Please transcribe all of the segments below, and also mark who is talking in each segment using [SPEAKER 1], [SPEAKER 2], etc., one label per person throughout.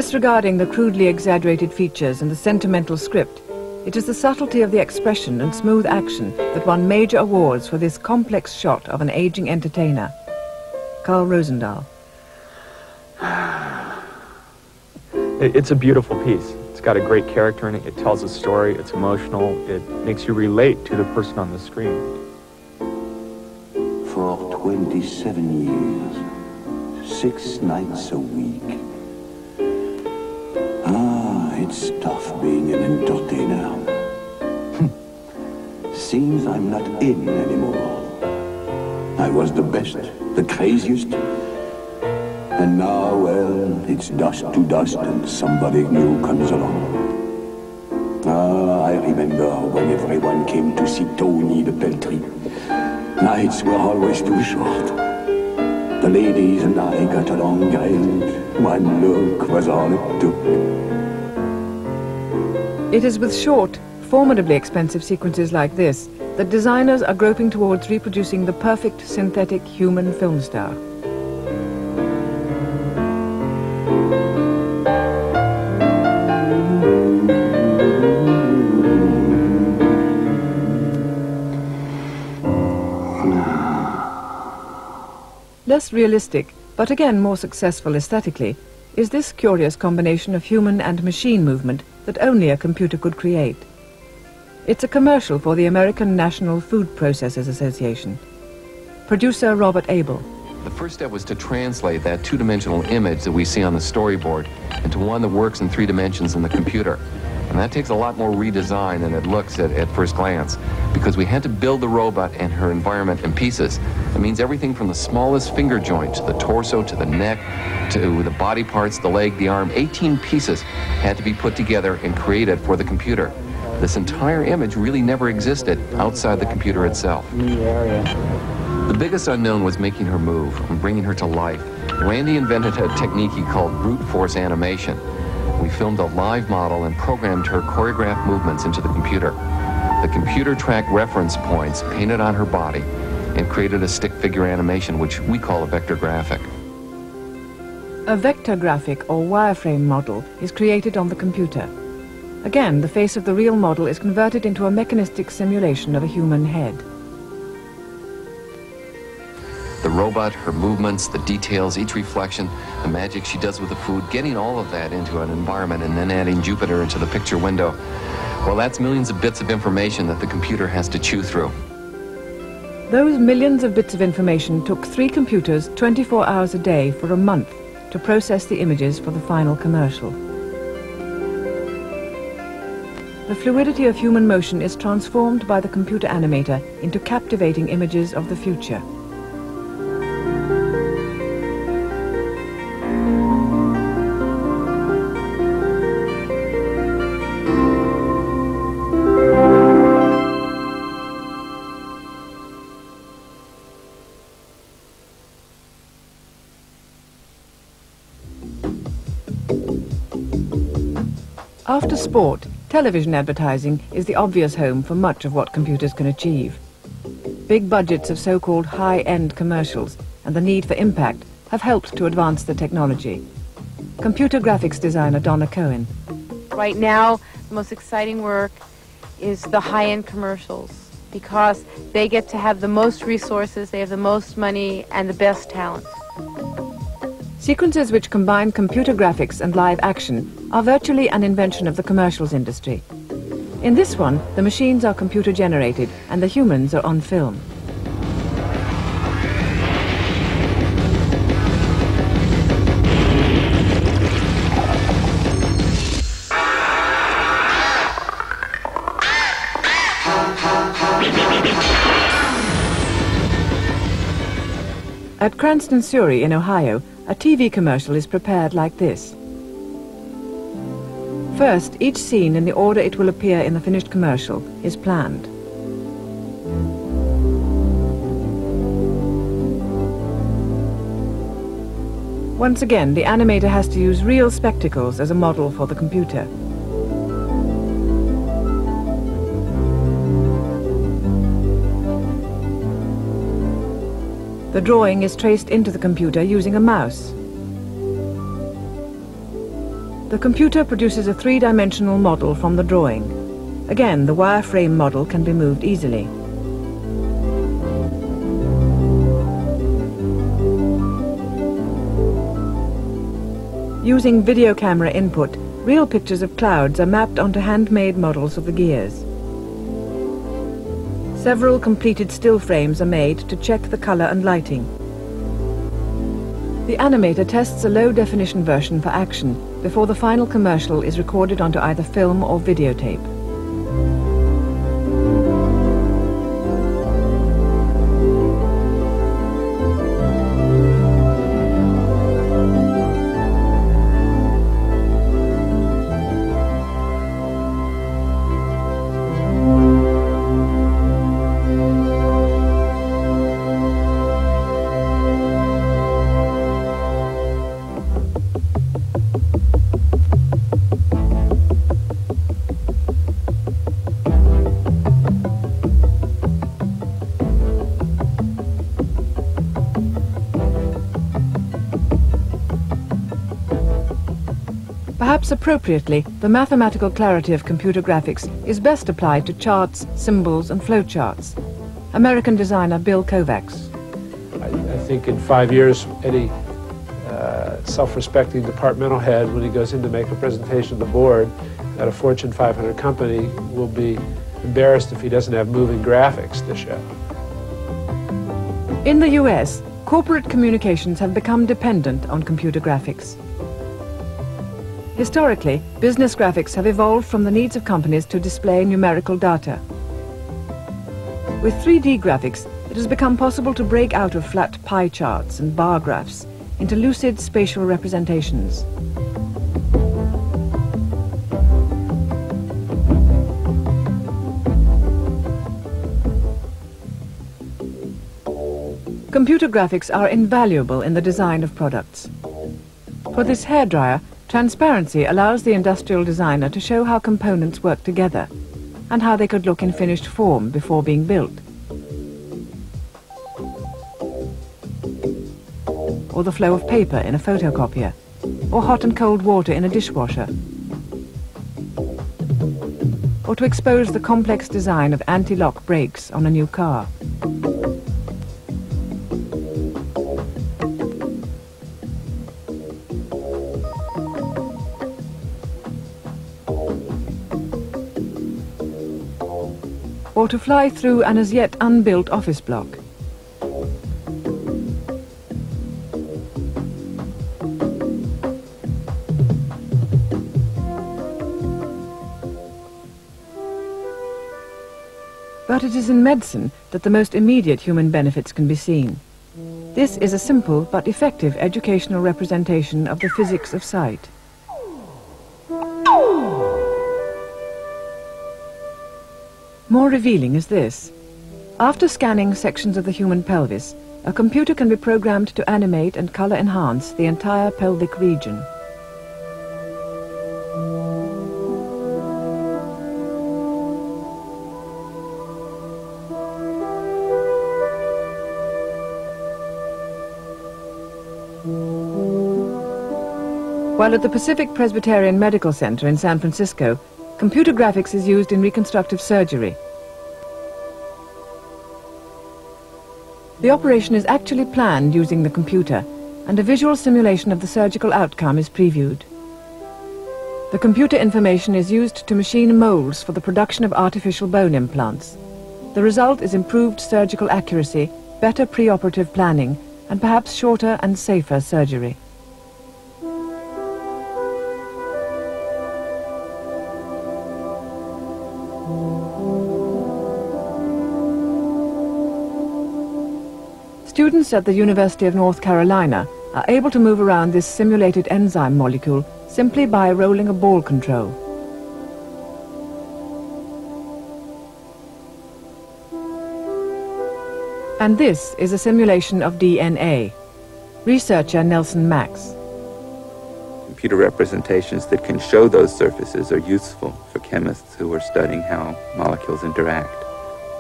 [SPEAKER 1] Disregarding the crudely exaggerated features and the sentimental script, it is the subtlety of the expression and smooth action that won major awards for this complex shot of an aging entertainer. Carl Rosendahl.
[SPEAKER 2] It's a beautiful piece. It's got a great character in it. It tells a story. It's emotional. It makes you relate to the person on the screen.
[SPEAKER 3] For 27 years, 6 nights a week. It's tough being an entertainer. Seems I'm not in anymore. I was the best, the craziest. And now, well, it's dust to dust and somebody new comes along. I remember when everyone came to see Tony the Peltry. Nights were always too short. The ladies and I got along great. One look was all it took.
[SPEAKER 1] It is with short, formidably expensive sequences like this that designers are groping towards reproducing the perfect synthetic human film star. Less realistic, but again more successful aesthetically, is this curious combination of human and machine movement that only a computer could create. It's a commercial for the American National Food Processors Association. Producer Robert Abel.
[SPEAKER 4] The first step was to translate that two-dimensional image that we see on the storyboard into one that works in 3 dimensions in the computer. And that takes a lot more redesign than it looks at first glance, because we had to build the robot and her environment in pieces. It means everything from the smallest finger joint to the torso to the neck to the body parts, the leg, the arm. 18 pieces had to be put together and created for the computer. This entire image really never existed outside the computer itself. The biggest unknown was making her move and bringing her to life. Randy invented a technique he called brute force animation. We filmed a live model and programmed her choreographed movements into the computer. The computer tracked reference points painted on her body and created a stick figure animation, which we call a vector graphic.
[SPEAKER 1] A vector graphic or wireframe model is created on the computer. Again, the face of the real model is converted into a mechanistic simulation of a human head.
[SPEAKER 4] The robot, her movements, the details, each reflection, the magic she does with the food, getting all of that into an environment and then adding Jupiter into the picture window. Well, that's millions of bits of information that the computer has to chew through.
[SPEAKER 1] Those millions of bits of information took 3 computers 24 hours a day for a month to process the images for the final commercial. The fluidity of human motion is transformed by the computer animator into captivating images of the future. After sport, television advertising is the obvious home for much of what computers can achieve. Big budgets of so-called high-end commercials and the need for impact have helped to advance the technology. Computer graphics designer Donna Cohen.
[SPEAKER 5] Right now, the most exciting work is the high-end commercials, because they get to have the most resources, they have the most money, and the best talent.
[SPEAKER 1] Sequences which combine computer graphics and live action are virtually an invention of the commercials industry. In this one, the machines are computer generated and the humans are on film. At Cranston Surrey in Ohio, a TV commercial is prepared like this. First, each scene in the order it will appear in the finished commercial is planned. Once again, the animator has to use real spectacles as a model for the computer. The drawing is traced into the computer using a mouse. The computer produces a three-dimensional model from the drawing. Again, the wireframe model can be moved easily. Using video camera input, real pictures of clouds are mapped onto handmade models of the gears. Several completed still frames are made to check the color and lighting. The animator tests a low-definition version for action before the final commercial is recorded onto either film or videotape. Perhaps appropriately, the mathematical clarity of computer graphics is best applied to charts, symbols and flowcharts. American designer Bill Kovacs.
[SPEAKER 6] I think in 5 years, any self-respecting departmental head, when he goes in to make a presentation to the board at a Fortune 500 company, will be embarrassed if he doesn't have moving graphics to show.
[SPEAKER 1] In the US, corporate communications have become dependent on computer graphics. Historically, business graphics have evolved from the needs of companies to display numerical data. With 3D graphics, it has become possible to break out of flat pie charts and bar graphs into lucid spatial representations. Computer graphics are invaluable in the design of products. For this hairdryer, transparency allows the industrial designer to show how components work together and how they could look in finished form before being built. Or the flow of paper in a photocopier, or hot and cold water in a dishwasher. Or to expose the complex design of anti-lock brakes on a new car. Or to fly through an as yet unbuilt office block. But it is in medicine that the most immediate human benefits can be seen. This is a simple but effective educational representation of the physics of sight. More revealing is this. After scanning sections of the human pelvis, a computer can be programmed to animate and color enhance the entire pelvic region. While at the Pacific Presbyterian Medical Center in San Francisco, computer graphics is used in reconstructive surgery. The operation is actually planned using the computer, and a visual simulation of the surgical outcome is previewed. The computer information is used to machine molds for the production of artificial bone implants. The result is improved surgical accuracy, better preoperative planning, and perhaps shorter and safer surgery. Students at the University of North Carolina are able to move around this simulated enzyme molecule simply by rolling a ball control. And this is a simulation of DNA. Researcher Nelson Max.
[SPEAKER 7] Computer representations that can show those surfaces are useful for chemists who are studying how molecules interact,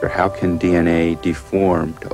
[SPEAKER 7] or how can DNA deform to